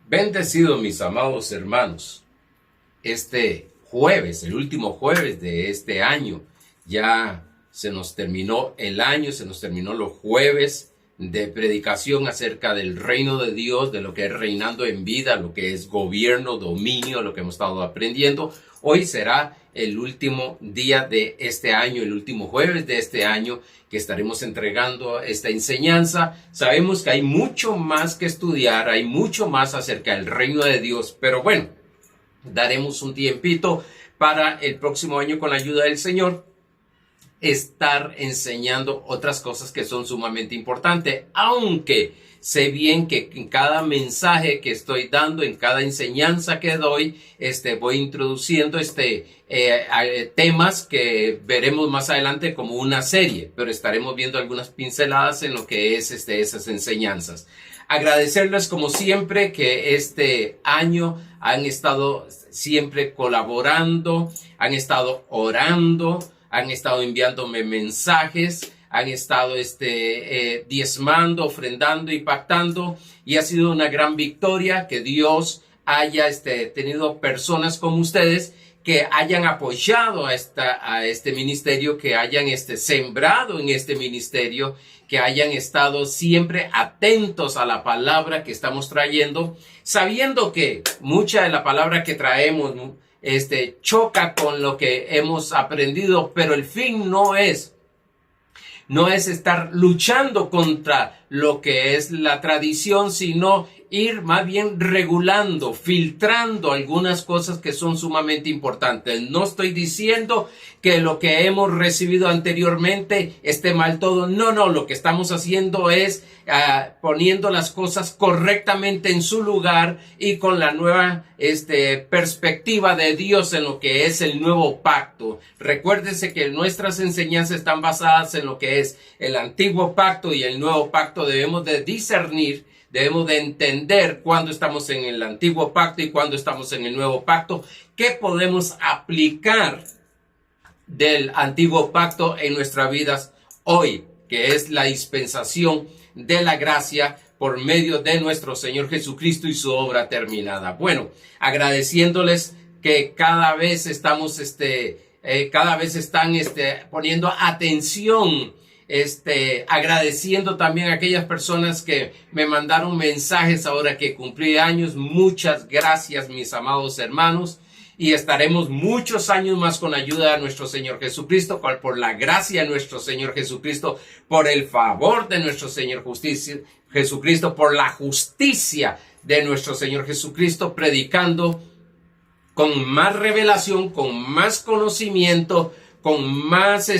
Bendecidos mis amados hermanos, este jueves, el último jueves de este año, ya se nos terminó el año, se nos terminó los jueves de predicación acerca del reino de Dios, de lo que es reinando en vida, lo que es gobierno, dominio, lo que hemos estado aprendiendo. Hoy será el último día de este año, el último jueves de este año que estaremos entregando esta enseñanza. Sabemos que hay mucho más que estudiar, hay mucho más acerca del reino de Dios, pero bueno, daremos un tiempito para el próximo año con la ayuda del Señor estar enseñando otras cosas que son sumamente importantes, aunque sé bien que en cada mensaje que estoy dando, en cada enseñanza que doy, voy introduciendo temas que veremos más adelante como una serie, pero estaremos viendo algunas pinceladas en lo que es esas enseñanzas. Agradecerles como siempre que este año han estado siempre colaborando, han estado orando, han estado enviándome mensajes, han estado diezmando, ofrendando y pactando, y ha sido una gran victoria que Dios haya tenido personas como ustedes que hayan apoyado a este ministerio, que hayan sembrado en este ministerio, que hayan estado siempre atentos a la palabra que estamos trayendo, sabiendo que mucha de la palabra que traemos choca con lo que hemos aprendido, pero el fin no es estar luchando contra lo que es la tradición, sino ir más bien regulando, filtrando algunas cosas que son sumamente importantes. No estoy diciendo que lo que hemos recibido anteriormente esté mal todo. No, lo que estamos haciendo es poniendo las cosas correctamente en su lugar y con la nueva perspectiva de Dios en lo que es el nuevo pacto. Recuérdese que nuestras enseñanzas están basadas en lo que es el antiguo pacto y el nuevo pacto. Debemos de discernir, debemos de entender cuándo estamos en el antiguo pacto y cuándo estamos en el nuevo pacto, qué podemos aplicar del antiguo pacto en nuestras vidas hoy, que es la dispensación de la gracia por medio de nuestro Señor Jesucristo y su obra terminada. Bueno, agradeciéndoles que cada vez estamos, cada vez están poniendo atención, agradeciendo también a aquellas personas que me mandaron mensajes ahora que cumplí años. Muchas gracias, mis amados hermanos. Y estaremos muchos años más con ayuda de nuestro Señor Jesucristo, por la gracia de nuestro Señor Jesucristo, por el favor de nuestro Señor Jesucristo, por la justicia de nuestro Señor Jesucristo, predicando con más revelación, con más conocimiento, con más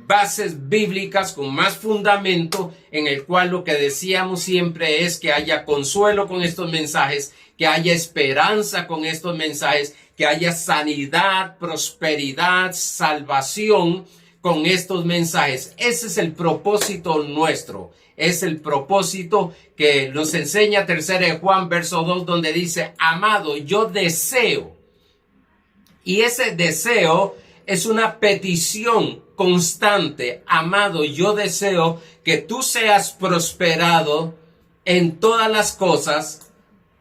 bases bíblicas, con más fundamento, en el cual lo que decíamos siempre es que haya consuelo con estos mensajes, que haya esperanza con estos mensajes, que haya sanidad, prosperidad, salvación con estos mensajes. Ese es el propósito nuestro. Es el propósito que nos enseña 3 de Juan, verso 2, donde dice: amado, yo deseo. Y ese deseo es una petición constante. Amado, yo deseo que tú seas prosperado en todas las cosas,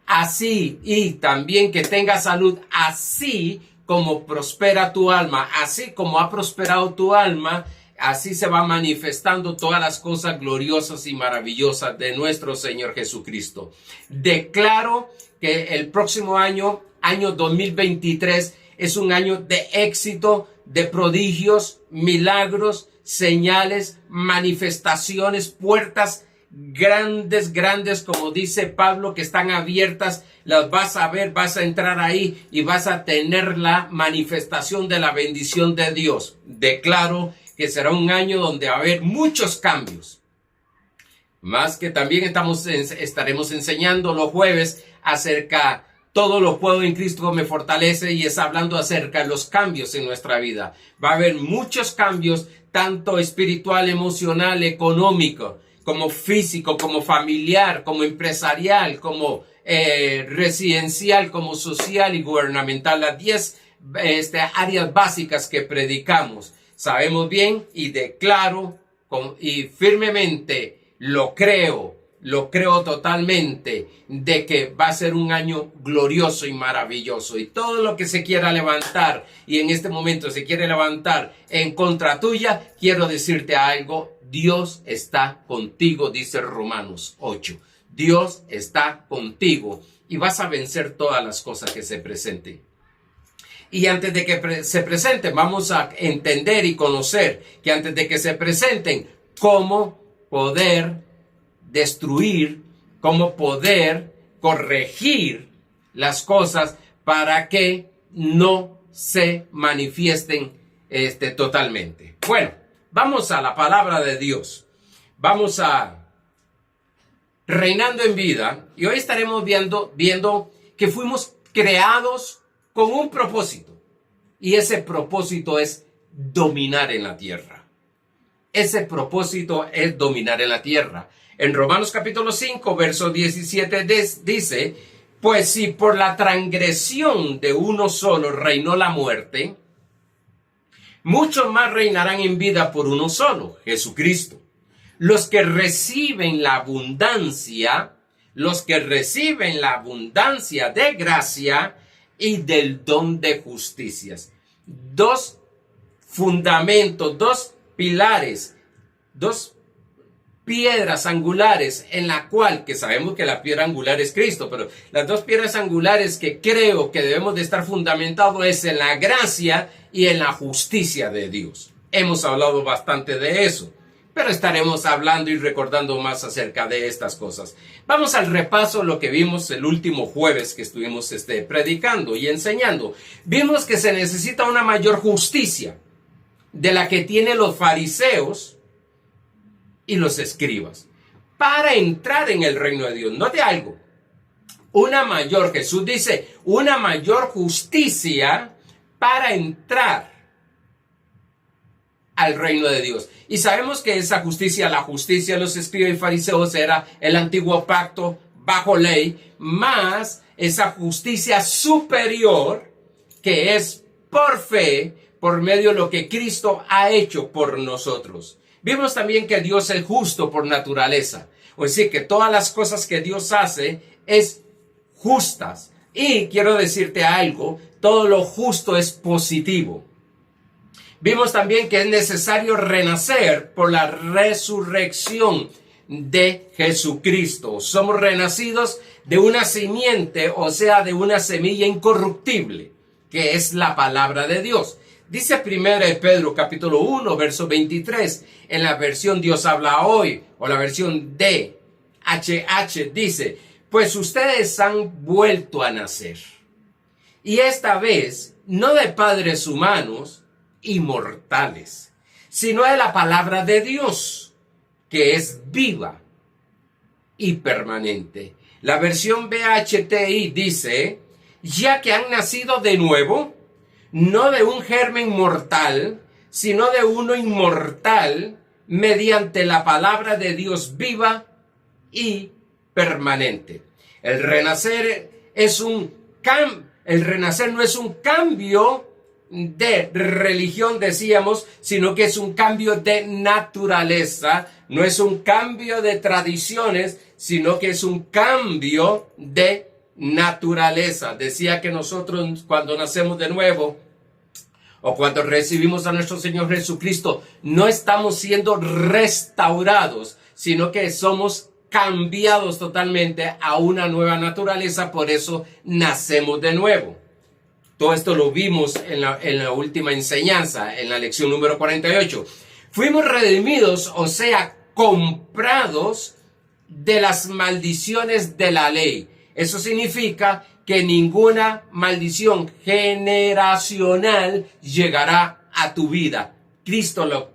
así, y también que tengas salud, así como prospera tu alma. Así como ha prosperado tu alma, así se va manifestando todas las cosas gloriosas y maravillosas de nuestro Señor Jesucristo. Declaro que el próximo año 2023, es un año de éxito, de prodigios, milagros, señales, manifestaciones, puertas grandes, como dice Pablo, que están abiertas. Las vas a ver, vas a entrar ahí y vas a tener la manifestación de la bendición de Dios. Declaro que será un año donde va a haber muchos cambios. Más que también estaremos enseñando los jueves acerca todo lo puedo en Cristo que me fortalece, y es hablando acerca de los cambios en nuestra vida. Va a haber muchos cambios, tanto espiritual, emocional, económico, como físico, como familiar, como empresarial, como residencial, como social y gubernamental. Las 10 áreas básicas que predicamos. Sabemos bien y declaro y firmemente lo creo, lo creo totalmente, de que va a ser un año glorioso y maravilloso. Y todo lo que se quiera levantar, y en este momento se quiere levantar en contra tuya, quiero decirte algo: Dios está contigo, dice Romanos 8. Dios está contigo y vas a vencer todas las cosas que se presenten. Y antes de que se presenten, vamos a entender y conocer que antes de que se presenten, cómo poder destruir, cómo poder corregir las cosas para que no se manifiesten totalmente. Bueno, vamos a la palabra de Dios. Vamos a Reinando en Vida, y hoy estaremos viendo que fuimos creados con un propósito, y ese propósito es dominar en la tierra. Ese propósito es dominar en la tierra. En Romanos capítulo 5, verso 17 dice: pues si por la transgresión de uno solo reinó la muerte, muchos más reinarán en vida por uno solo, Jesucristo. Los que reciben la abundancia de gracia y del don de justicias. Dos fundamentos, dos pilares, dos piedras angulares en la cual, que sabemos que la piedra angular es Cristo, pero las dos piedras angulares que creo que debemos de estar fundamentados es en la gracia y en la justicia de Dios. Hemos hablado bastante de eso, pero estaremos hablando y recordando más acerca de estas cosas. Vamos al repaso de lo que vimos el último jueves que estuvimos predicando y enseñando. Vimos que se necesita una mayor justicia de la que tienen los fariseos y los escribas para entrar en el reino de Dios. Note algo: Jesús dice, una mayor justicia para entrar al reino de Dios. Y sabemos que esa justicia, la justicia de los escribas y fariseos, era el antiguo pacto bajo ley, más esa justicia superior que es por fe, por medio de lo que Cristo ha hecho por nosotros. Vimos también que Dios es justo por naturaleza. O decir, que todas las cosas que Dios hace es justas. Y quiero decirte algo: todo lo justo es positivo. Vimos también que es necesario renacer por la resurrección de Jesucristo. Somos renacidos de una simiente, o sea, de una semilla incorruptible, que es la palabra de Dios. Dice 1 Pedro capítulo 1, verso 23, en la versión Dios habla hoy, o la versión DHH, dice: pues ustedes han vuelto a nacer, y esta vez no de padres humanos inmortales, sino de la palabra de Dios, que es viva y permanente. La versión BHTI dice: ya que han nacido de nuevo, no de un germen mortal, sino de uno inmortal, mediante la palabra de Dios viva y permanente. El renacer no es un cambio de religión, decíamos, sino que es un cambio de naturaleza. No es un cambio de tradiciones, sino que es un cambio de naturaleza. Decía que nosotros, cuando nacemos de nuevo, o cuando recibimos a nuestro Señor Jesucristo, no estamos siendo restaurados, sino que somos cambiados totalmente a una nueva naturaleza. Por eso nacemos de nuevo. Todo esto lo vimos en la última enseñanza, en la lección número 48. Fuimos redimidos, o sea, comprados de las maldiciones de la ley. Eso significa que ninguna maldición generacional llegará a tu vida. Cristo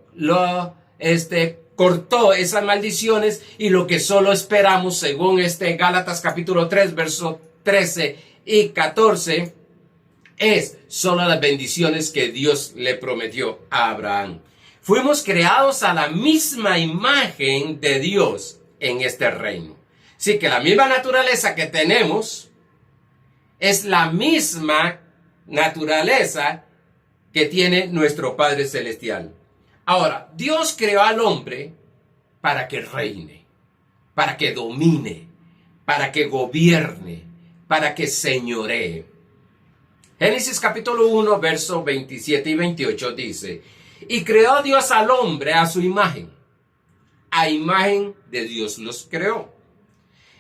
cortó esas maldiciones, y lo que solo esperamos, según Gálatas capítulo 3, versos 13 y 14, es solo las bendiciones que Dios le prometió a Abraham. Fuimos creados a la misma imagen de Dios en este reino. Así que la misma naturaleza que tenemos es la misma naturaleza que tiene nuestro Padre Celestial. Ahora, Dios creó al hombre para que reine, para que domine, para que gobierne, para que señoree. Génesis capítulo 1, versos 27 y 28 dice: y creó Dios al hombre a su imagen. A imagen de Dios los creó.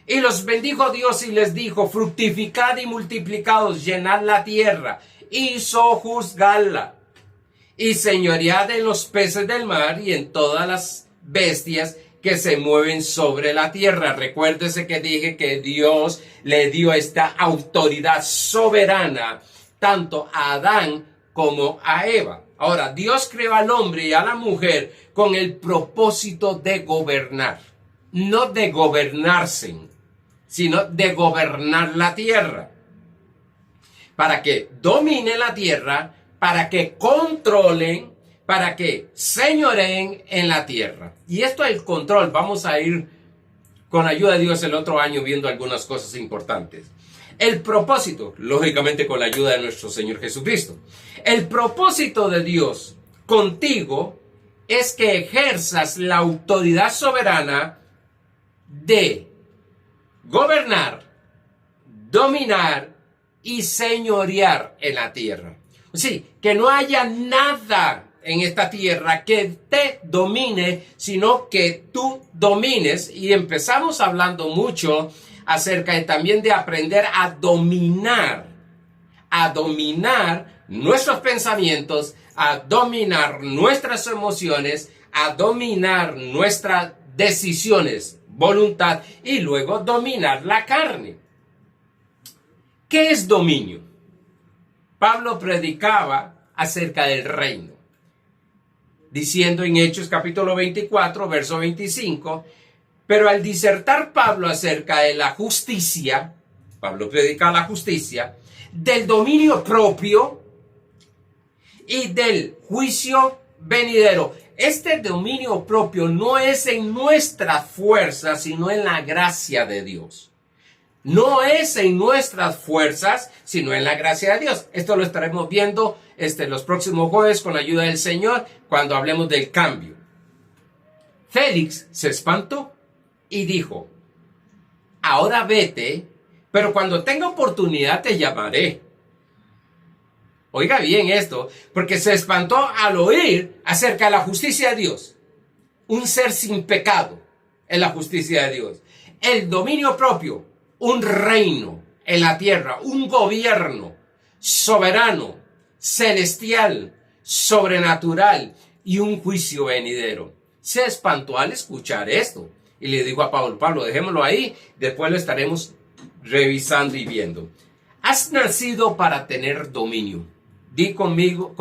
Y los bendijo Dios y les dijo: fructificad y multiplicaos, llenad la tierra y sojuzgadla, y señoread en los peces del mar y en todas las bestias que se mueven sobre la tierra. Recuérdese que dije que Dios le dio esta autoridad soberana tanto a Adán como a Eva. Ahora, Dios creó al hombre y a la mujer con el propósito de gobernar, no de gobernarse, sino de gobernar la tierra, para que dominen la tierra, para que controlen, para que señoreen en la tierra. Y esto es el control. Vamos a ir con ayuda de Dios el otro año viendo algunas cosas importantes. El propósito, lógicamente con la ayuda de nuestro Señor Jesucristo. El propósito de Dios contigo es que ejerzas la autoridad soberana de gobernar, dominar y señorear en la tierra. Sí, que no haya nada en esta tierra que te domine, sino que tú domines. Y empezamos hablando mucho acerca también de aprender a dominar nuestros pensamientos, a dominar nuestras emociones, a dominar nuestras decisiones, voluntad, y luego dominar la carne. ¿Qué es dominio? Pablo predicaba acerca del reino, diciendo en Hechos capítulo 24, verso 25, pero al disertar Pablo acerca de la justicia, Pablo predica la justicia, del dominio propio y del juicio venidero. Este dominio propio no es en nuestra fuerza, sino en la gracia de Dios. No es en nuestras fuerzas, sino en la gracia de Dios. Esto lo estaremos viendo los próximos jueves con la ayuda del Señor cuando hablemos del cambio. Félix se espantó y dijo: ahora vete, pero cuando tenga oportunidad te llamaré. Oiga bien esto, porque se espantó al oír acerca de la justicia de Dios. Un ser sin pecado es la justicia de Dios. El dominio propio, un reino en la tierra, un gobierno soberano, celestial, sobrenatural y un juicio venidero. Se espantó al escuchar esto y le dijo a Pablo: Pablo, dejémoslo ahí, después lo estaremos revisando y viendo. Has nacido para tener dominio. Di conmigo,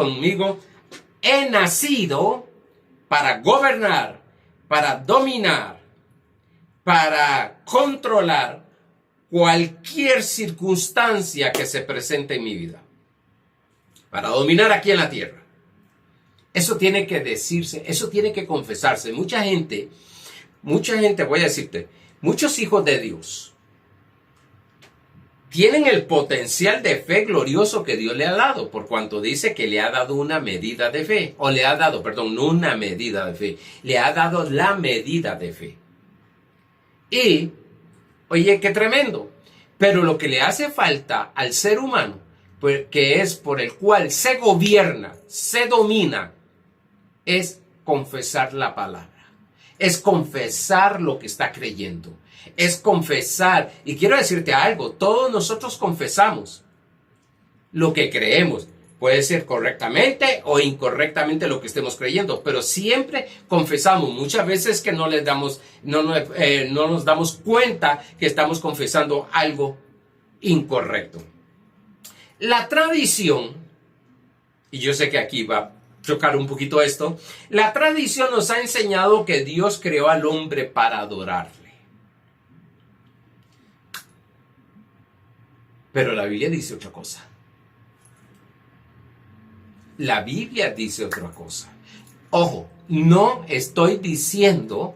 he nacido para gobernar, para dominar, para controlar cualquier circunstancia que se presente en mi vida. Para dominar aquí en la tierra. Eso tiene que decirse, eso tiene que confesarse. Mucha gente, voy a decirte, muchos hijos de Dios tienen el potencial de fe glorioso que Dios le ha dado, por cuanto dice que le ha dado una medida de fe, o le ha dado, perdón, no una medida de fe, le ha dado la medida de fe. Y, oye, qué tremendo, pero lo que le hace falta al ser humano, pues, que es por el cual se gobierna, se domina, es confesar la palabra, es confesar lo que está creyendo. Es confesar, y quiero decirte algo, todos nosotros confesamos lo que creemos, puede ser correctamente o incorrectamente lo que estemos creyendo, pero siempre confesamos, muchas veces que no nos damos cuenta que estamos confesando algo incorrecto. La tradición, y yo sé que aquí va a chocar un poquito esto, la tradición nos ha enseñado que Dios creó al hombre para adorarle. Pero la Biblia dice otra cosa. La Biblia dice otra cosa. Ojo, no estoy diciendo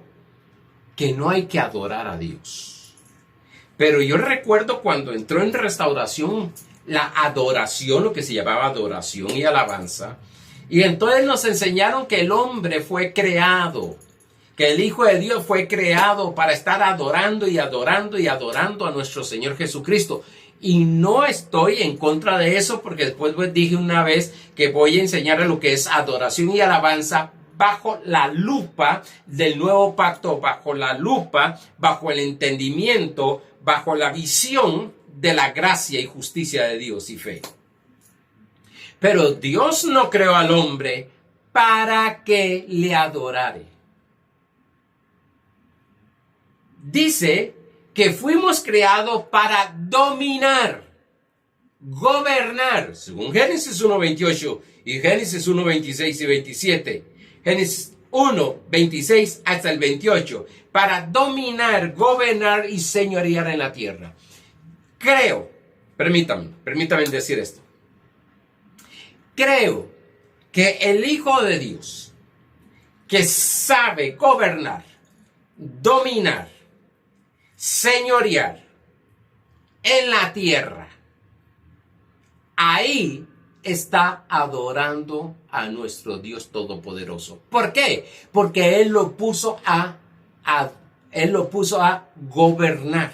que no hay que adorar a Dios. Pero yo recuerdo cuando entró en restauración la adoración, lo que se llamaba adoración y alabanza. Y entonces nos enseñaron que el hombre fue creado que el Hijo de Dios fue creado para estar adorando y adorando y adorando a nuestro Señor Jesucristo. Y no estoy en contra de eso, porque después dije una vez que voy a enseñarle lo que es adoración y alabanza bajo la lupa del nuevo pacto, bajo la lupa, bajo el entendimiento, bajo la visión de la gracia y justicia de Dios y fe. Pero Dios no creó al hombre para que le adorare. Dice que fuimos creados para dominar, gobernar, según Génesis 1:28 y Génesis 1:26 y 27. Génesis 1:26 hasta el 28, para dominar, gobernar y señorear en la tierra. Creo, permítame decir esto. Creo que el Hijo de Dios, que sabe gobernar, dominar, señorear en la tierra, ahí está adorando a nuestro Dios Todopoderoso. ¿Por qué? Porque Él lo puso a gobernar.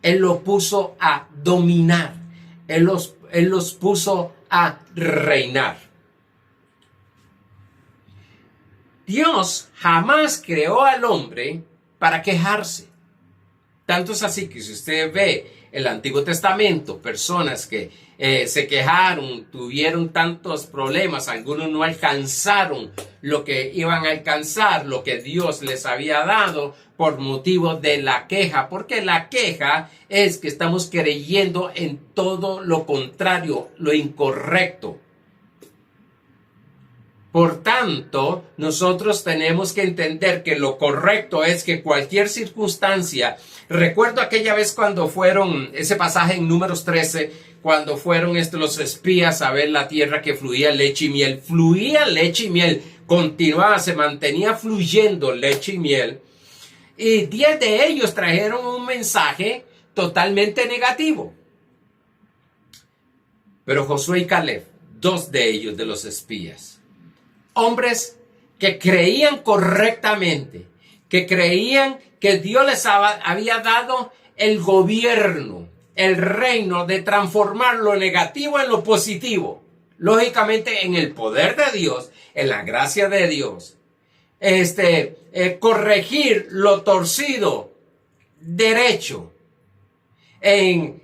Él lo puso a dominar. Él los puso a reinar. Dios jamás creó al hombre para quejarse. Tanto es así que si usted ve el Antiguo Testamento, personas que se quejaron, tuvieron tantos problemas, algunos no alcanzaron lo que iban a alcanzar, lo que Dios les había dado por motivo de la queja, porque la queja es que estamos creyendo en todo lo contrario, lo incorrecto. Por tanto, nosotros tenemos que entender que lo correcto es que cualquier circunstancia, recuerdo aquella vez cuando fueron, ese pasaje en Números 13, cuando fueron los espías a ver la tierra que fluía leche y miel, continuaba, se mantenía fluyendo leche y miel, y 10 de ellos trajeron un mensaje totalmente negativo. Pero Josué y Caleb, 2 de ellos de los espías, hombres que creían correctamente, que creían que Dios les había dado el gobierno, el reino de transformar lo negativo en lo positivo. Lógicamente en el poder de Dios, en la gracia de Dios. Corregir lo torcido, derecho. En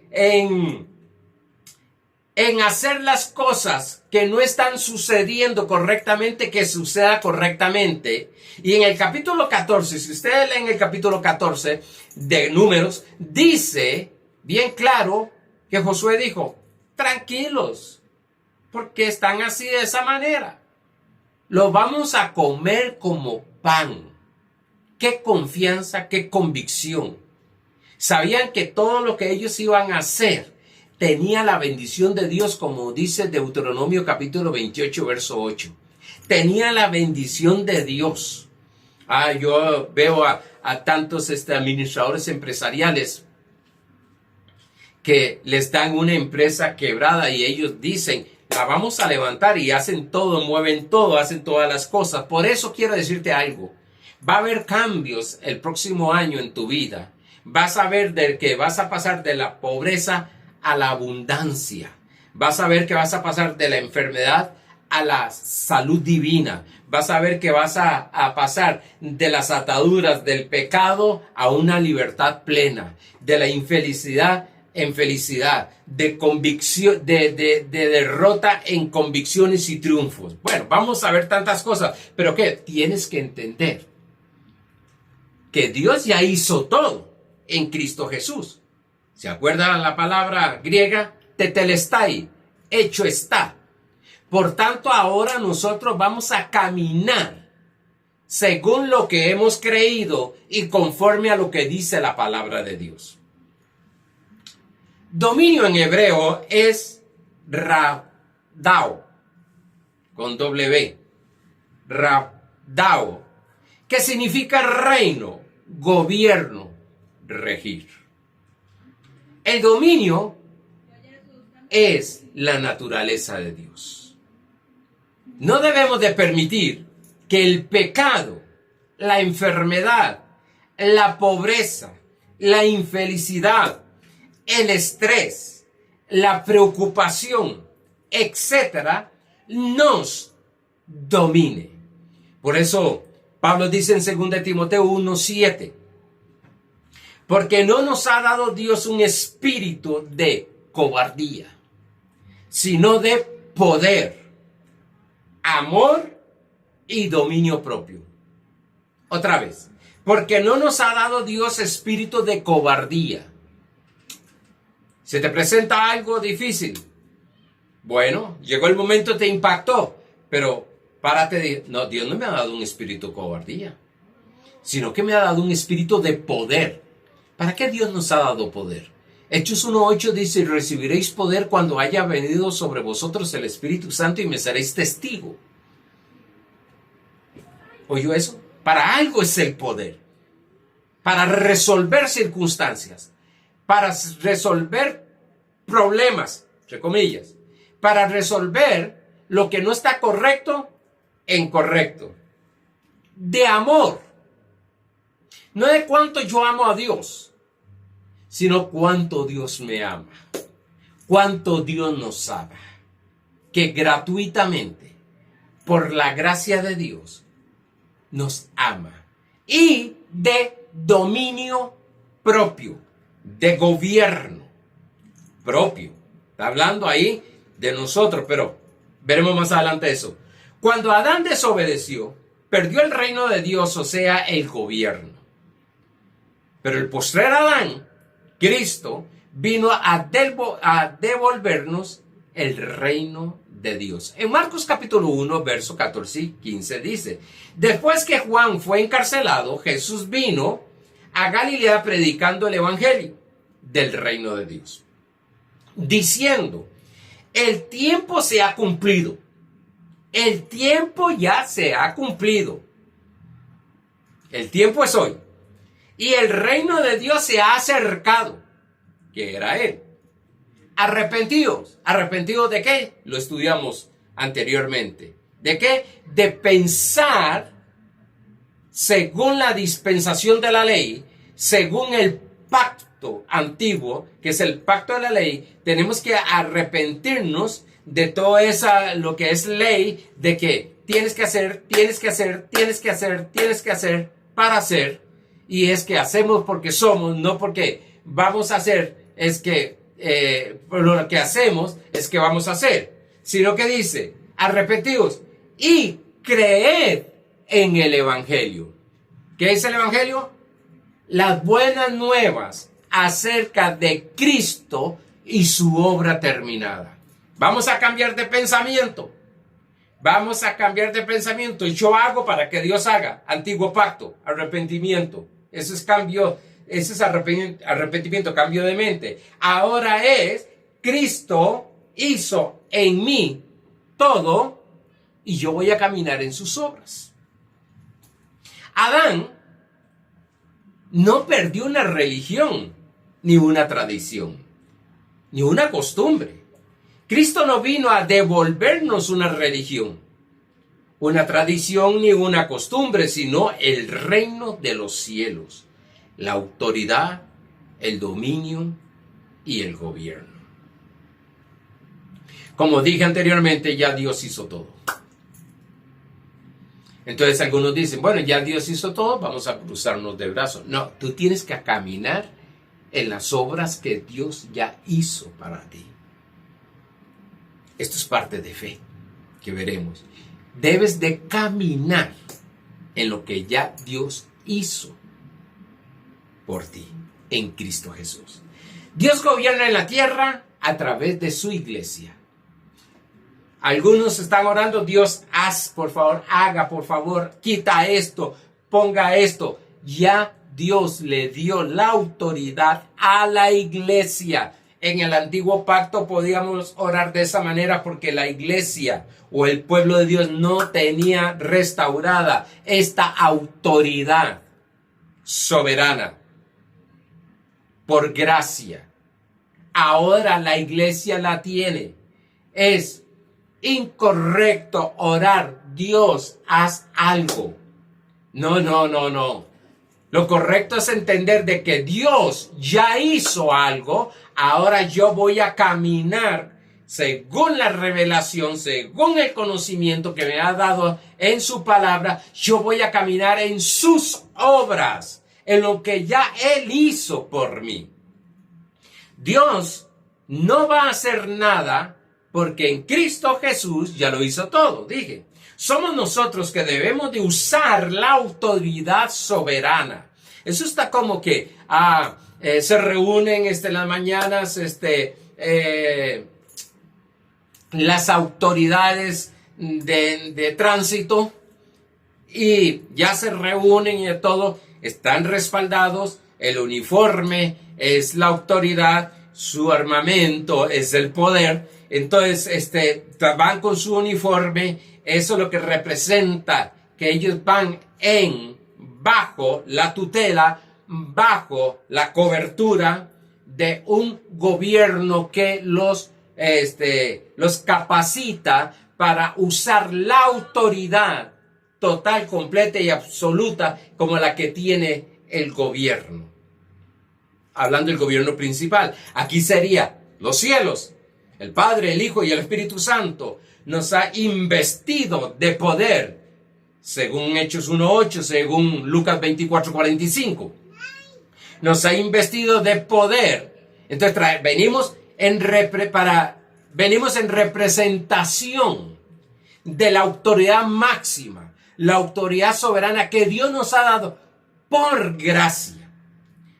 hacer las cosas que no están sucediendo correctamente, que suceda correctamente. Y en el capítulo 14, si ustedes leen el capítulo 14 de Números, dice bien claro que Josué dijo, tranquilos, porque están así de esa manera. Lo vamos a comer como pan. Qué confianza, qué convicción. Sabían que todo lo que ellos iban a hacer tenía la bendición de Dios, como dice Deuteronomio capítulo 28, verso 8. Tenía la bendición de Dios. Yo veo a tantos administradores empresariales que les dan una empresa quebrada y ellos dicen, la vamos a levantar, y hacen todo, mueven todo, hacen todas las cosas. Por eso quiero decirte algo. Va a haber cambios el próximo año en tu vida. Vas a ver que vas a pasar de la pobreza a la abundancia. Vas a ver que vas a pasar de la enfermedad a la salud divina. Vas a ver que vas a pasar de las ataduras del pecado a una libertad plena, de la infelicidad en felicidad, de convicción, de derrota en convicciones y triunfos. Bueno, vamos a ver tantas cosas, pero ¿qué? Tienes que entender que Dios ya hizo todo en Cristo Jesús. ¿Se acuerdan la palabra griega? Tetelestai, hecho está. Por tanto, ahora nosotros vamos a caminar según lo que hemos creído y conforme a lo que dice la palabra de Dios. Dominio en hebreo es rabdao, con W, rabdao, que significa reino, gobierno, regir. El dominio es la naturaleza de Dios. No debemos de permitir que el pecado la enfermedad, la pobreza, la infelicidad, el estrés, la preocupación, etcétera, nos domine. Por eso Pablo dice en 2 Timoteo 1:7, porque no nos ha dado Dios un espíritu de cobardía, sino de poder, amor y dominio propio. Otra vez, porque no nos ha dado Dios espíritu de cobardía. ¿Se te presenta algo difícil? Bueno, llegó el momento, te impactó, pero párate, no, Dios no me ha dado un espíritu de cobardía, sino que me ha dado un espíritu de poder. ¿Para qué Dios nos ha dado poder? Hechos 1:8 dice, recibiréis poder cuando haya venido sobre vosotros el Espíritu Santo y me seréis testigo. ¿Oyó eso? Para algo es el poder. Para resolver circunstancias. Para resolver problemas, entre comillas. Para resolver lo que no está correcto en correcto. De amor. No de cuánto yo amo a Dios, sino cuánto Dios me ama. Cuánto Dios nos ama. Que gratuitamente, por la gracia de Dios, nos ama. Y de dominio propio, de gobierno propio. Está hablando ahí de nosotros, pero veremos más adelante eso. Cuando Adán desobedeció, perdió el reino de Dios, o sea, el gobierno. Pero el postrer Adán, Cristo, vino a devolvernos el reino de Dios. En Marcos capítulo 1, verso 14 y 15 dice, después que Juan fue encarcelado, Jesús vino a Galilea predicando el evangelio del reino de Dios, diciendo, el tiempo se ha cumplido. El tiempo ya se ha cumplido. El tiempo es hoy. Y el reino de Dios se ha acercado, que era Él. Arrepentidos. ¿Arrepentidos de qué? Lo estudiamos anteriormente. ¿De qué? De pensar según la dispensación de la ley, según el pacto antiguo, que es el pacto de la ley. Tenemos que arrepentirnos de todo esa, lo que es ley, de que tienes que hacer para hacer. Y es que hacemos porque somos, no porque vamos a hacer, es que lo que hacemos es que vamos a hacer. Sino que dice, arrepentidos y creed en el Evangelio. ¿Qué es el Evangelio? Las buenas nuevas acerca de Cristo y su obra terminada. Vamos a cambiar de pensamiento. Vamos a cambiar de pensamiento. Yo hago para que Dios haga. Antiguo pacto, arrepentimiento. Eso es cambio, ese es arrepentimiento, cambio de mente. Ahora es, Cristo hizo en mí todo y yo voy a caminar en sus obras. Adán no perdió una religión, ni una tradición, ni una costumbre. Cristo no vino a devolvernos una religión, una tradición ni una costumbre, sino el reino de los cielos, la autoridad, el dominio y el gobierno. Como dije anteriormente, ya Dios hizo todo. Entonces algunos dicen, bueno, ya Dios hizo todo, vamos a cruzarnos de brazos. No, tú tienes que caminar en las obras que Dios ya hizo para ti. Esto es parte de fe, que veremos. Debes de caminar en lo que ya Dios hizo por ti, en Cristo Jesús. Dios gobierna en la tierra a través de su iglesia. Algunos están orando, Dios, haz, por favor, haga, por favor, quita esto, ponga esto. Ya Dios le dio la autoridad a la iglesia. En el antiguo pacto podíamos orar de esa manera porque la iglesia o el pueblo de Dios no tenía restaurada esta autoridad soberana por gracia. Ahora la iglesia la tiene. Es incorrecto orar, Dios, haz algo. No, no, no, no. Lo correcto es entender de que Dios ya hizo algo, ahora yo voy a caminar según la revelación, según el conocimiento que me ha dado en su palabra, yo voy a caminar en sus obras, en lo que ya Él hizo por mí. Dios no va a hacer nada porque en Cristo Jesús ya lo hizo todo, dije. Somos nosotros que debemos de usar la autoridad soberana. Eso está como que se reúnen en las mañanas las autoridades de tránsito y ya se reúnen y todo, están respaldados, el uniforme es la autoridad, su armamento es el poder, entonces van con su uniforme. Eso es lo que representa que ellos van bajo la tutela, bajo la cobertura de un gobierno que los capacita para usar la autoridad total, completa y absoluta como la que tiene el gobierno. Hablando del gobierno principal, aquí sería los cielos, el Padre, el Hijo y el Espíritu Santo. Nos ha investido de poder, según Hechos 1:8, según Lucas 24:45. Nos ha investido de poder. Entonces venimos en representación de la autoridad máxima, la autoridad soberana que Dios nos ha dado por gracia.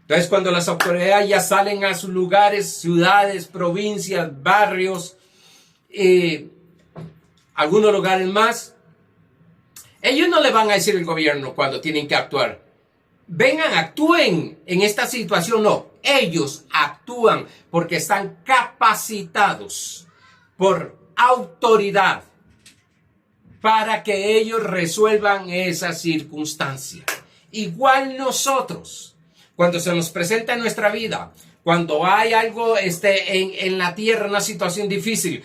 Entonces cuando las autoridades ya salen a sus lugares, ciudades, provincias, barrios, algunos lugares más, ellos no le van a decir al gobierno cuando tienen que actuar: vengan, actúen en esta situación. No, ellos actúan porque están capacitados por autoridad para que ellos resuelvan esa circunstancia. Igual nosotros, cuando se nos presenta en nuestra vida, cuando hay algo en la tierra, una situación difícil,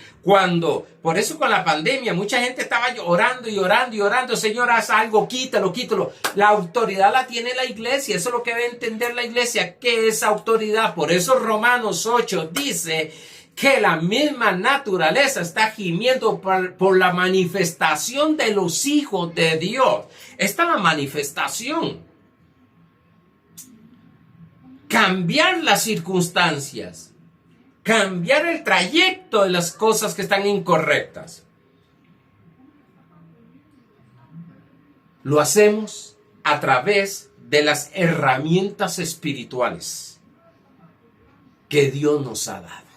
por eso con la pandemia, mucha gente estaba orando y orando y orando: Señor, haz algo, quítalo, quítalo. La autoridad la tiene la iglesia, eso es lo que debe entender la iglesia, ¿qué es autoridad? Por eso Romanos 8 dice que la misma naturaleza está gimiendo por la manifestación de los hijos de Dios. Esta es la manifestación. Cambiar las circunstancias, cambiar el trayecto de las cosas que están incorrectas. Lo hacemos a través de las herramientas espirituales que Dios nos ha dado.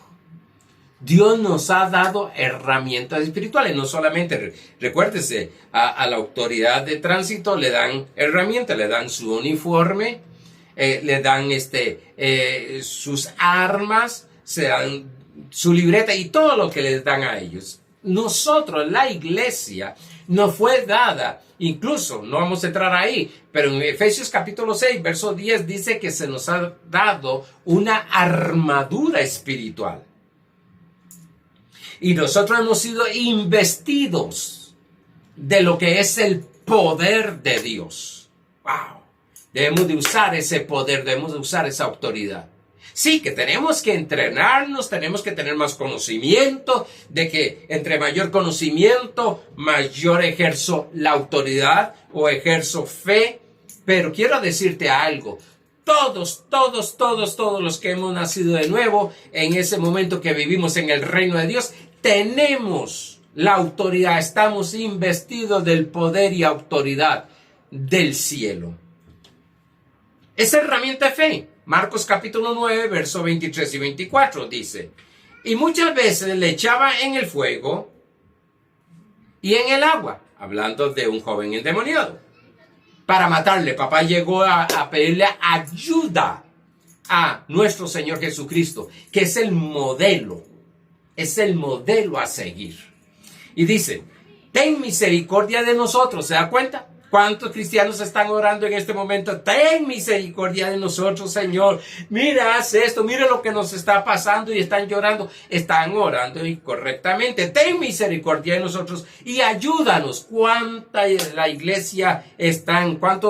Dios nos ha dado herramientas espirituales, no solamente, recuérdese, a la autoridad de tránsito le dan herramientas, le dan su uniforme, le dan sus armas, se dan su libreta y todo lo que les dan a ellos. Nosotros, la iglesia, nos fue dada, incluso, no vamos a entrar ahí, pero en Efesios capítulo 6, verso 10 dice que se nos ha dado una armadura espiritual. Y nosotros hemos sido investidos de lo que es el poder de Dios. ¡Wow! Debemos de usar ese poder, debemos de usar esa autoridad. Sí, que tenemos que entrenarnos, tenemos que tener más conocimiento, de que entre mayor conocimiento, mayor ejerzo la autoridad o ejerzo fe. Pero quiero decirte algo: todos los que hemos nacido de nuevo, en ese momento que vivimos en el reino de Dios, tenemos la autoridad, estamos investidos del poder y autoridad del cielo. Esa herramienta de fe, Marcos capítulo 9, versos 23 y 24 dice: y muchas veces le echaba en el fuego y en el agua, hablando de un joven endemoniado, para matarle. Papá llegó a pedirle ayuda a nuestro Señor Jesucristo, que es el modelo a seguir. Y dice: ten misericordia de nosotros. ¿Se da cuenta? ¿Cuántos cristianos están orando en este momento? Ten misericordia de nosotros, Señor. Mira, haz esto, mira lo que nos está pasando y están llorando. Están orando incorrectamente. Ten misericordia de nosotros y ayúdanos. ¿Cuántos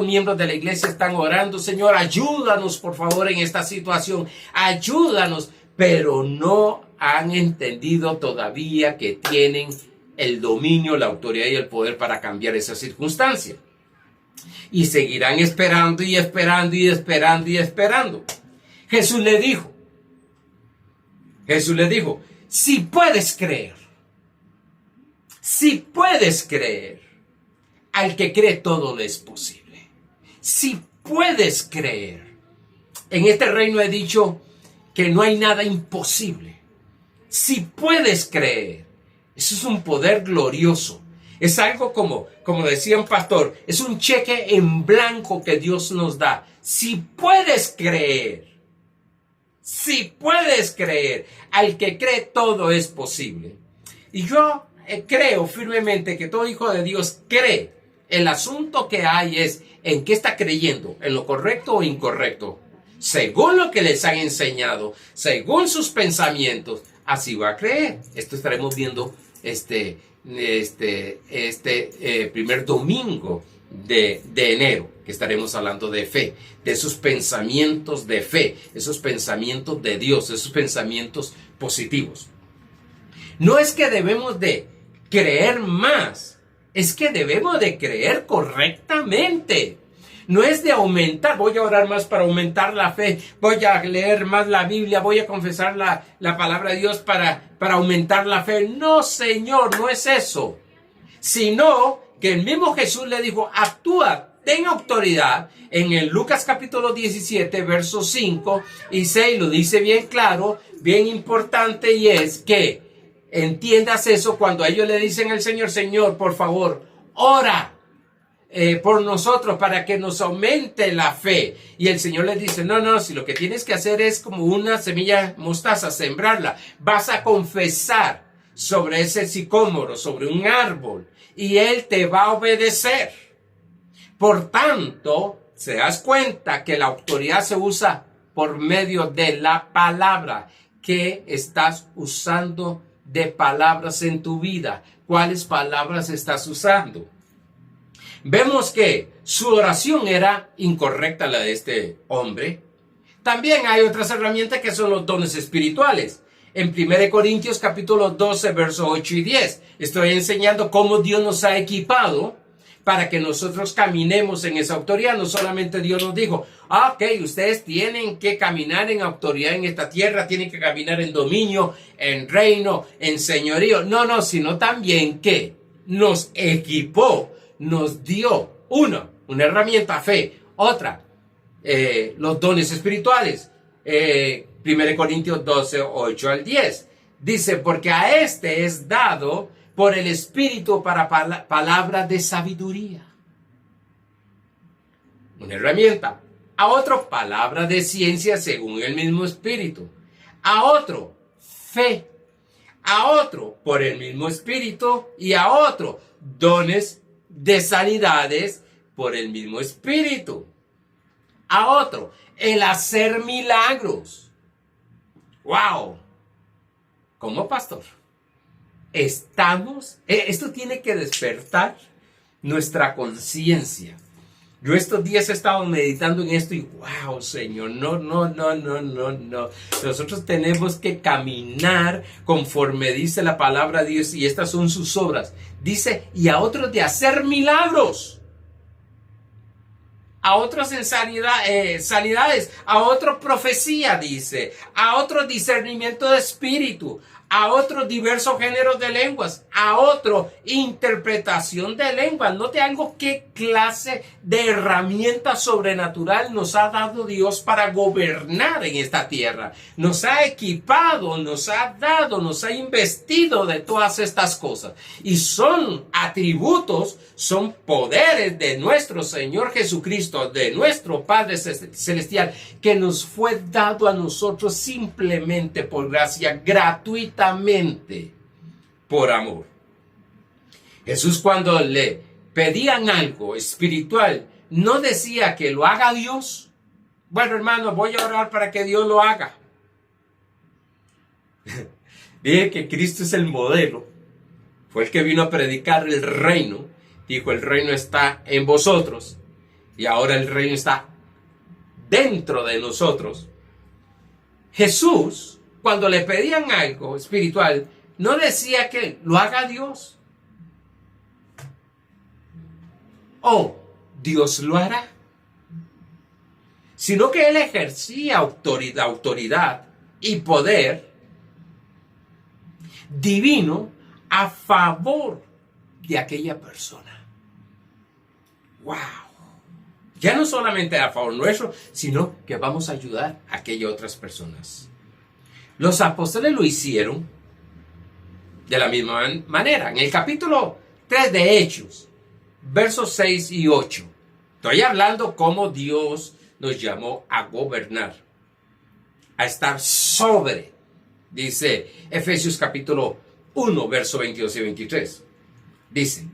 miembros de la iglesia están orando? Señor, ayúdanos, por favor, en esta situación. Ayúdanos, pero no han entendido todavía que tienen el dominio, la autoridad y el poder para cambiar esa circunstancia. Y seguirán esperando y esperando y esperando y esperando. Jesús le dijo, si puedes creer, al que cree todo le es posible. Si puedes creer. En este reino he dicho que no hay nada imposible. Si puedes creer, eso es un poder glorioso. Es algo como decía un pastor, es un cheque en blanco que Dios nos da. Si puedes creer, al que cree todo es posible. Y yo creo firmemente que todo hijo de Dios cree. El asunto que hay es en qué está creyendo, en lo correcto o incorrecto. Según lo que les han enseñado, según sus pensamientos, así va a creer. Esto estaremos viendo primer domingo de enero, que estaremos hablando de fe, de esos pensamientos de fe, esos pensamientos de Dios, esos pensamientos positivos. No es que debemos de creer más, es que debemos de creer correctamente. No es de aumentar, voy a orar más para aumentar la fe, voy a leer más la Biblia, voy a confesar la palabra de Dios para aumentar la fe. No, Señor, no es eso. Sino que el mismo Jesús le dijo, actúa, ten autoridad. En el Lucas capítulo 17, versos 5 y 6 lo dice bien claro, bien importante, y es que entiendas eso cuando ellos le dicen al Señor, Señor, por favor, ora por nosotros para que nos aumente la fe. Y el Señor les dice, no, si lo que tienes que hacer es como una semilla mostaza, sembrarla. Vas a confesar sobre ese sicómoro, sobre un árbol, y Él te va a obedecer. Por tanto, se das cuenta que la autoridad se usa por medio de la palabra. ¿Qué estás usando de palabras en tu vida? ¿Cuáles palabras estás usando? Vemos que su oración era incorrecta, la de este hombre. También hay otras herramientas que son los dones espirituales. En 1 Corintios capítulo 12, versos 8 y 10, estoy enseñando cómo Dios nos ha equipado para que nosotros caminemos en esa autoridad. No solamente Dios nos dijo, ok, ustedes tienen que caminar en autoridad en esta tierra, tienen que caminar en dominio, en reino, en señorío. No, sino también que nos equipó. Nos dio una herramienta, fe, otra, los dones espirituales. 1 Corintios 12, 8 al 10. Dice, porque a este es dado por el Espíritu para palabra de sabiduría. Una herramienta. A otro, palabra de ciencia según el mismo Espíritu. A otro, fe. A otro, por el mismo Espíritu. Y a otro, dones de sanidades por el mismo Espíritu. A otro, el hacer milagros. ¡Wow! Como pastor, esto tiene que despertar nuestra conciencia. Yo estos días he estado meditando en esto y wow, Señor, no. Nosotros tenemos que caminar conforme dice la palabra de Dios y estas son sus obras. Dice, y a otros de hacer milagros. A otros en sanidades, a otros profecía, dice, a otros discernimiento de espíritu, a otros diversos géneros de lenguas, a otro interpretación de lenguas. Note algo, qué clase de herramienta sobrenatural nos ha dado Dios para gobernar en esta tierra. Nos ha equipado, nos ha dado, nos ha investido de todas estas cosas. Y son atributos, son poderes de nuestro Señor Jesucristo, de nuestro Padre Celestial, que nos fue dado a nosotros simplemente por gracia, gratuitamente, por amor. Jesús cuando le pedían algo espiritual, no decía que lo haga Dios. Bueno, hermano, voy a orar para que Dios lo haga. Dije que Cristo es el modelo. Fue el que vino a predicar el reino. Dijo, el reino está en vosotros. Y ahora el reino está dentro de nosotros. Jesús, cuando le pedían algo espiritual, no decía que lo haga Dios. O Dios lo hará. Sino que él ejercía autoridad y poder divino a favor de aquella persona. ¡Wow! Ya no solamente a favor nuestro, sino que vamos a ayudar a aquellas otras personas. Los apóstoles lo hicieron de la misma manera. En el capítulo 3 de Hechos, versos 6 y 8, estoy hablando cómo Dios nos llamó a gobernar, a estar sobre, dice Efesios capítulo 1, verso 22 y 23. Dice,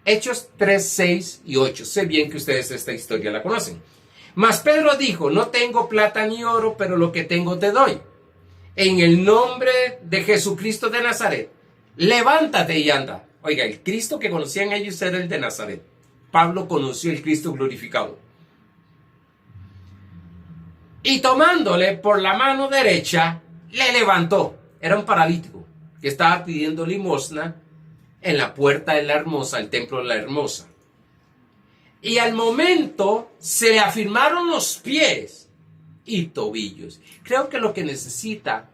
Hechos 3, 6 y 8. Sé bien que ustedes esta historia la conocen. Mas Pedro dijo, no tengo plata ni oro, pero lo que tengo te doy. En el nombre de Jesucristo de Nazaret, levántate y anda. Oiga, el Cristo que conocían ellos era el de Nazaret. Pablo conoció el Cristo glorificado. Y tomándole por la mano derecha, le levantó. Era un paralítico que estaba pidiendo limosna en la puerta de la Hermosa, el templo de la Hermosa. Y al momento se le afirmaron los pies y tobillos. Creo que lo que necesita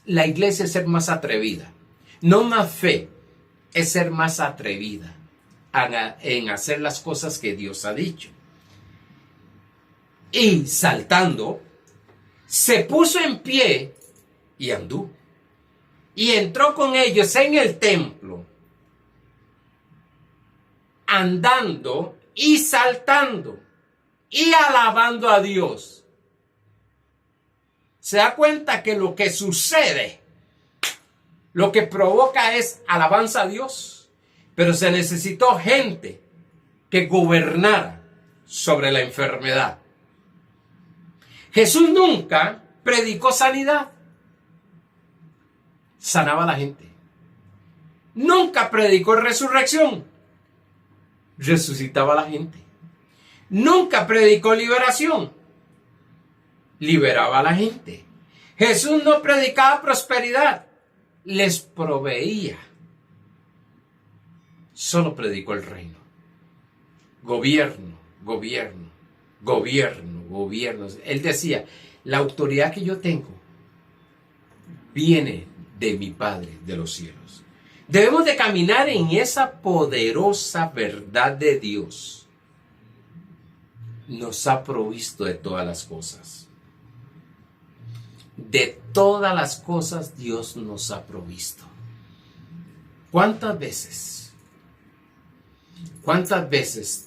la iglesia es ser más atrevida. No más fe, es ser más atrevida en hacer las cosas que Dios ha dicho. Y saltando, se puso en pie y anduvo. Y entró con ellos en el templo, andando y saltando y alabando a Dios. Se da cuenta que lo que sucede, lo que provoca es alabanza a Dios. Pero se necesitó gente que gobernara sobre la enfermedad. Jesús nunca predicó sanidad. Sanaba a la gente. Nunca predicó resurrección. Resucitaba a la gente. Nunca predicó liberación. Liberaba a la gente. Jesús no predicaba prosperidad. Les proveía. Solo predicó el reino. Gobierno, gobierno, gobierno, gobierno. Él decía, la autoridad que yo tengo viene de mi Padre de los cielos. Debemos de caminar en esa poderosa verdad de Dios. Nos ha provisto de todas las cosas. De todas las cosas Dios nos ha provisto. ¿Cuántas veces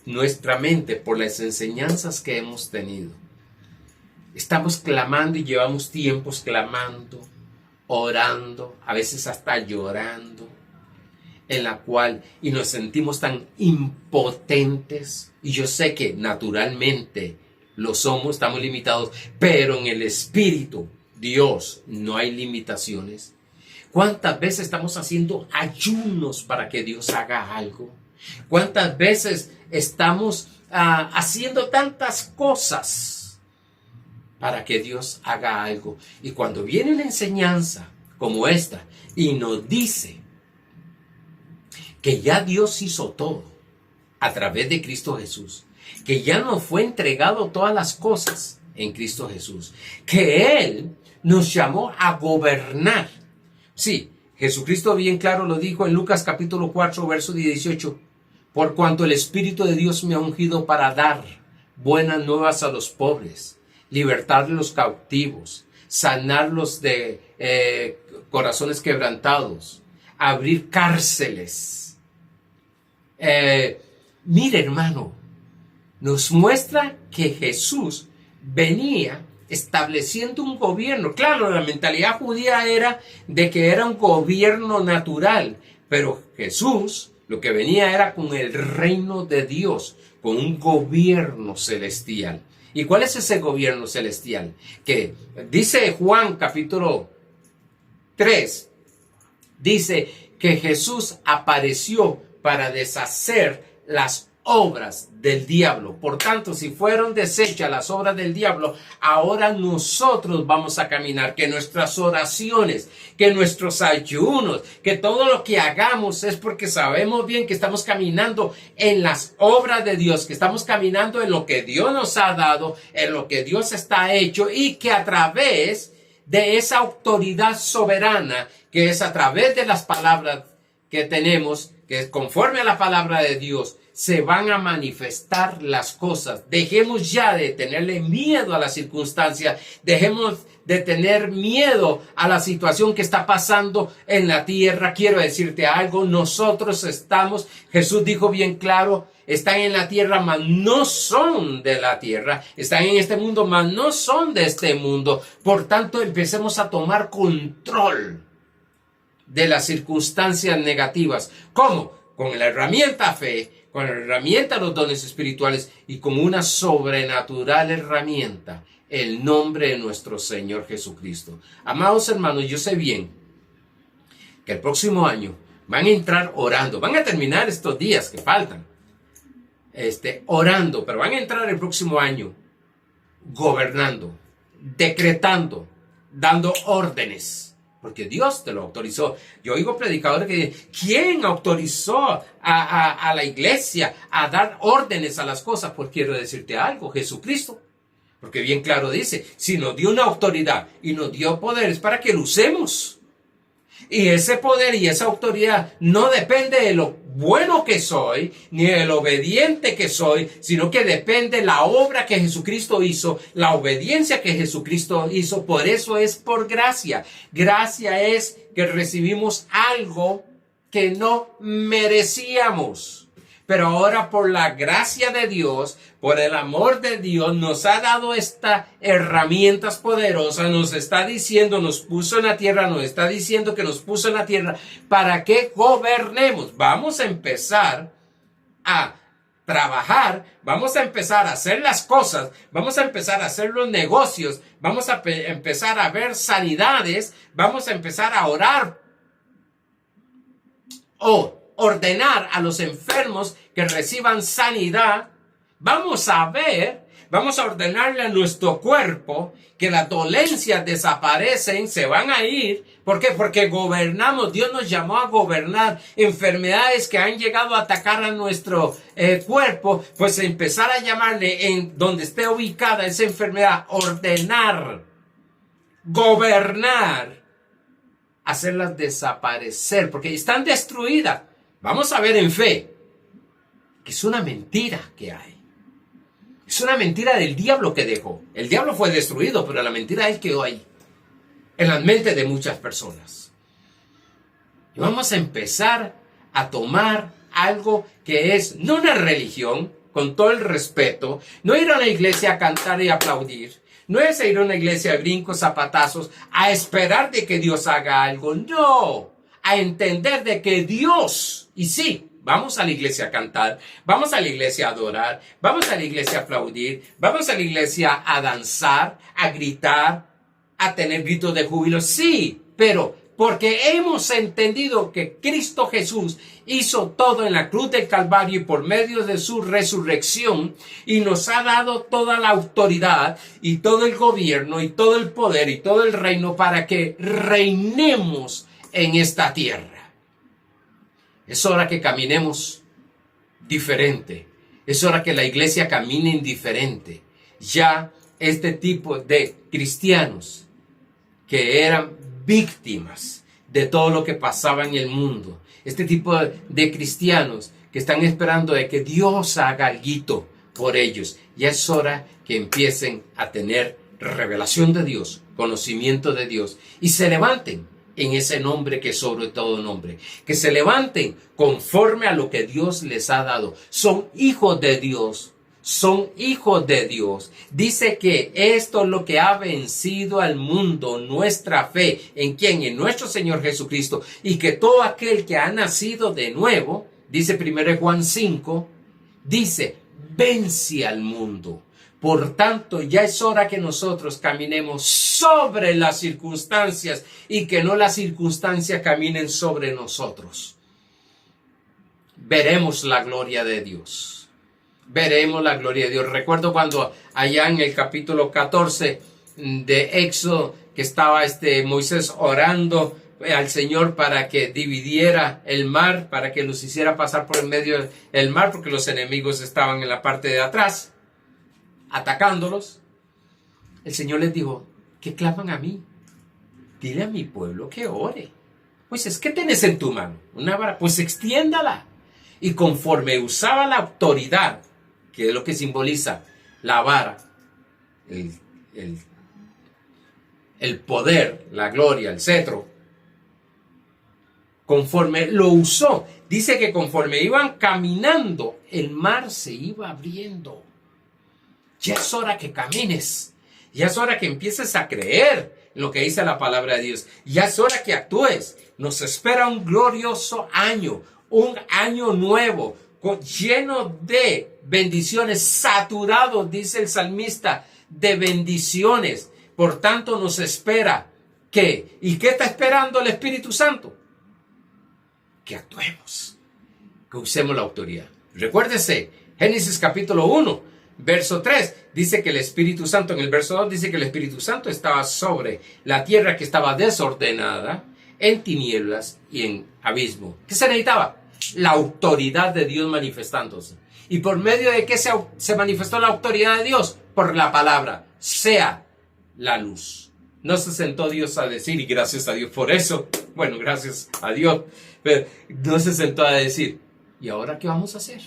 nuestra mente, por las enseñanzas que hemos tenido, estamos clamando y llevamos tiempos clamando, orando, a veces hasta llorando, en la cual y nos sentimos tan impotentes? Y yo sé que naturalmente lo somos, estamos limitados, pero en el Espíritu, Dios, no hay limitaciones. ¿Cuántas veces estamos haciendo ayunos para que Dios haga algo? ¿Cuántas veces estamos haciendo tantas cosas para que Dios haga algo? Y cuando viene una enseñanza como esta y nos dice que ya Dios hizo todo a través de Cristo Jesús, que ya nos fue entregado todas las cosas en Cristo Jesús, que Él nos llamó a gobernar. Sí, Jesucristo bien claro lo dijo en Lucas capítulo 4, verso 18. Por cuanto el Espíritu de Dios me ha ungido para dar buenas nuevas a los pobres, libertar a los cautivos, sanarlos de corazones quebrantados, abrir cárceles. Mire, hermano, nos muestra que Jesús venía estableciendo un gobierno. Claro, la mentalidad judía era de que era un gobierno natural, pero Jesús Lo que venía era con el reino de Dios, con un gobierno celestial. ¿Y cuál es ese gobierno celestial? Que dice Juan capítulo 3, dice que Jesús apareció para deshacer las obras del diablo. Por tanto, si fueron deshechas las obras del diablo, ahora nosotros vamos a caminar, que nuestras oraciones, que nuestros ayunos, que todo lo que hagamos es porque sabemos bien que estamos caminando en las obras de Dios, que estamos caminando en lo que Dios nos ha dado, en lo que Dios está hecho, y que a través de esa autoridad soberana, que es a través de las palabras que tenemos, que conforme a la palabra de Dios, se van a manifestar las cosas. Dejemos ya de tenerle miedo a la circunstancia, dejemos de tener miedo a la situación que está pasando en la tierra. Quiero decirte algo, nosotros estamos, Jesús dijo bien claro, están en la tierra, mas no son de la tierra. Están en este mundo, mas no son de este mundo. Por tanto, empecemos a tomar control de las circunstancias negativas. ¿Cómo? Con la herramienta fe, con la herramienta de los dones espirituales y con una sobrenatural herramienta, el nombre de nuestro Señor Jesucristo. Amados hermanos, yo sé bien que el próximo año van a entrar orando, van a terminar estos días que faltan, orando, pero van a entrar el próximo año gobernando, decretando, dando órdenes. Porque Dios te lo autorizó. Yo oigo predicadores que dicen, ¿quién autorizó a la iglesia a dar órdenes a las cosas? Pues quiero decirte algo, Jesucristo. Porque bien claro dice, si nos dio una autoridad y nos dio poderes para que lo usemos. Y ese poder y esa autoridad no depende de lo bueno que soy, ni de lo obediente que soy, sino que depende de la obra que Jesucristo hizo, la obediencia que Jesucristo hizo. Por eso es por gracia. Gracia es que recibimos algo que no merecíamos. Pero ahora por la gracia de Dios, por el amor de Dios, nos ha dado estas herramientas poderosas, nos está diciendo, nos puso en la tierra, nos está diciendo que nos puso en la tierra para que gobernemos. Vamos a empezar a trabajar, vamos a empezar a hacer las cosas, vamos a empezar a hacer los negocios, vamos a empezar a ver sanidades, vamos a empezar a orar ordenar a los enfermos que reciban sanidad. Vamos a ordenarle a nuestro cuerpo que las dolencias desaparecen, se van a ir. ¿Por qué? Porque gobernamos. Dios nos llamó a gobernar enfermedades que han llegado a atacar a nuestro cuerpo. Pues empezar a llamarle en donde esté ubicada esa enfermedad, ordenar, gobernar, hacerlas desaparecer, porque están destruidas. Vamos a ver en fe que es una mentira que hay. Es una mentira del diablo que dejó. El diablo fue destruido, pero la mentira es que quedó ahí, en las mentes de muchas personas. Y vamos a empezar a tomar algo que es no una religión, con todo el respeto, no ir a una iglesia a cantar y aplaudir, no es ir a una iglesia de brincos, zapatazos, a esperar de que Dios haga algo, no, a entender de que Dios, y sí, vamos a la iglesia a cantar, vamos a la iglesia a adorar, vamos a la iglesia a aplaudir, vamos a la iglesia a danzar, a gritar, a tener gritos de júbilo, sí, pero porque hemos entendido que Cristo Jesús hizo todo en la cruz del Calvario y por medio de su resurrección, y nos ha dado toda la autoridad y todo el gobierno y todo el poder y todo el reino para que reinemos en esta tierra. Es hora que caminemos diferente. Es hora que la iglesia camine diferente. Ya este tipo de cristianos que eran víctimas de todo lo que pasaba en el mundo. Este tipo de cristianos que están esperando de que Dios haga algo por ellos. Ya es hora que empiecen a tener revelación de Dios, conocimiento de Dios y se levanten en ese nombre que es sobre todo nombre. Que se levanten conforme a lo que Dios les ha dado. Son hijos de Dios. Son hijos de Dios. Dice que esto es lo que ha vencido al mundo, nuestra fe. ¿En quién? En nuestro Señor Jesucristo. Y que todo aquel que ha nacido de nuevo dice 1 Juan 5, dice, vence al mundo. Por tanto, ya es hora que nosotros caminemos sobre las circunstancias y que no las circunstancias caminen sobre nosotros. Veremos la gloria de Dios. Veremos la gloria de Dios. Recuerdo cuando allá en el capítulo 14 de Éxodo, que estaba Moisés orando al Señor para que dividiera el mar, para que los hiciera pasar por el medio del mar, porque los enemigos estaban en la parte de atrás, atacándolos. El Señor les dijo, ¿qué claman a mí? Dile a mi pueblo que ore. Pues ¿qué tienes en tu mano? Una vara, pues extiéndala. Y conforme usaba la autoridad, que es lo que simboliza la vara, el poder, la gloria, el cetro, conforme lo usó, dice que conforme iban caminando, el mar se iba abriendo. Ya es hora que camines. Ya es hora que empieces a creer en lo que dice la palabra de Dios. Ya es hora que actúes. Nos espera un glorioso año, un año nuevo, lleno de bendiciones, saturado, dice el salmista, de bendiciones. Por tanto, nos espera ¿qué? ¿Y qué está esperando el Espíritu Santo? Que actuemos, que usemos la autoridad. Recuérdese, Génesis capítulo 1, verso 3, dice que el Espíritu Santo, en el verso 2 dice que el Espíritu Santo estaba sobre la tierra que estaba desordenada, en tinieblas y en abismo. ¿Qué se necesitaba? La autoridad de Dios manifestándose. ¿Y por medio de qué se manifestó la autoridad de Dios? Por la palabra, sea la luz. No se sentó Dios a decir, y gracias a Dios por eso, bueno, gracias a Dios, pero no se sentó a decir, ¿y ahora qué vamos a hacer?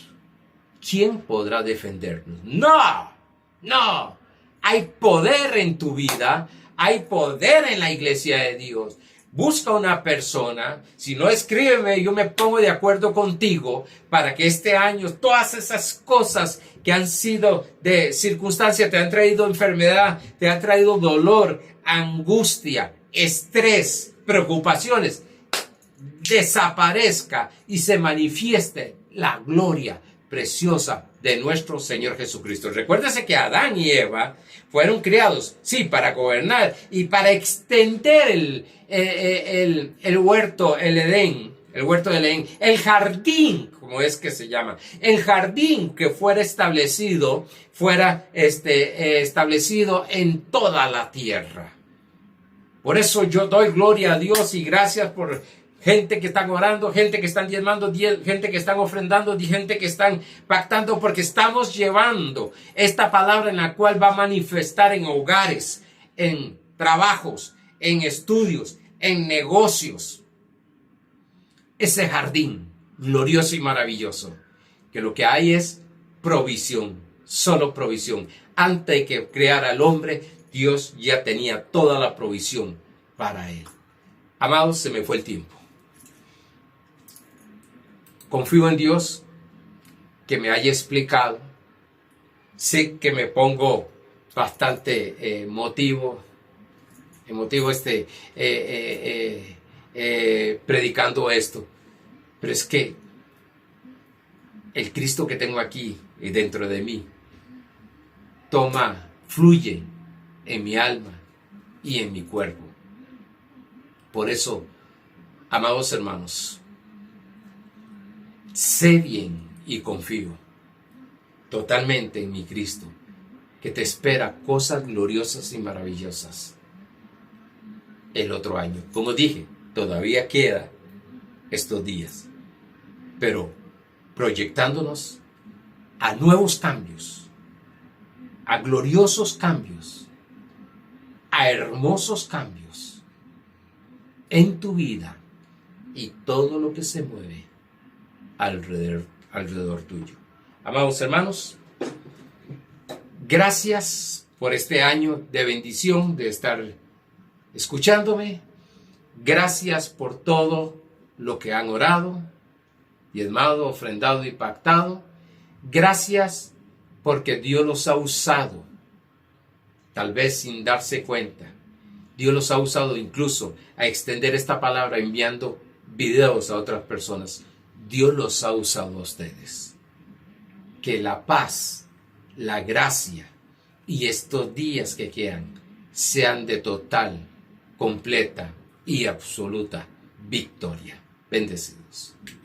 ¿Quién podrá defendernos? No, hay poder en tu vida, hay poder en la iglesia de Dios. Busca una persona, si no, escríbeme, yo me pongo de acuerdo contigo para que este año todas esas cosas que han sido de circunstancia, te han traído enfermedad, te han traído dolor, angustia, estrés, preocupaciones, desaparezca y se manifieste la gloria preciosa de nuestro Señor Jesucristo. Recuérdese que Adán y Eva fueron creados, sí, para gobernar y para extender el huerto, el Edén, el huerto del Edén, el jardín, como es que se llama, el jardín que fuera establecido en toda la tierra. Por eso yo doy gloria a Dios y gracias por gente que están orando, gente que están diezmando, gente que están ofrendando, gente que están pactando, porque estamos llevando esta palabra en la cual va a manifestar en hogares, en trabajos, en estudios, en negocios. Ese jardín glorioso y maravilloso, que lo que hay es provisión, solo provisión. Antes de que creara al hombre, Dios ya tenía toda la provisión para él. Amados, se me fue el tiempo. Confío en Dios que me haya explicado. Sé que me pongo bastante emotivo predicando esto. Pero es que el Cristo que tengo aquí y dentro de mí fluye en mi alma y en mi cuerpo. Por eso, amados hermanos, sé bien y confío totalmente en mi Cristo, que te espera cosas gloriosas y maravillosas el otro año. Como dije, todavía queda estos días, pero proyectándonos a nuevos cambios, a gloriosos cambios, a hermosos cambios en tu vida y todo lo que se mueve alrededor tuyo. Amados hermanos, gracias por este año de bendición, de estar escuchándome. Gracias por todo lo que han orado, diezmado, ofrendado y pactado. Gracias porque Dios los ha usado, tal vez sin darse cuenta. Dios los ha usado incluso a extender esta palabra enviando videos a otras personas. Dios los ha usado a ustedes. Que la paz, la gracia y estos días que quedan sean de total, completa y absoluta victoria. Bendecidos.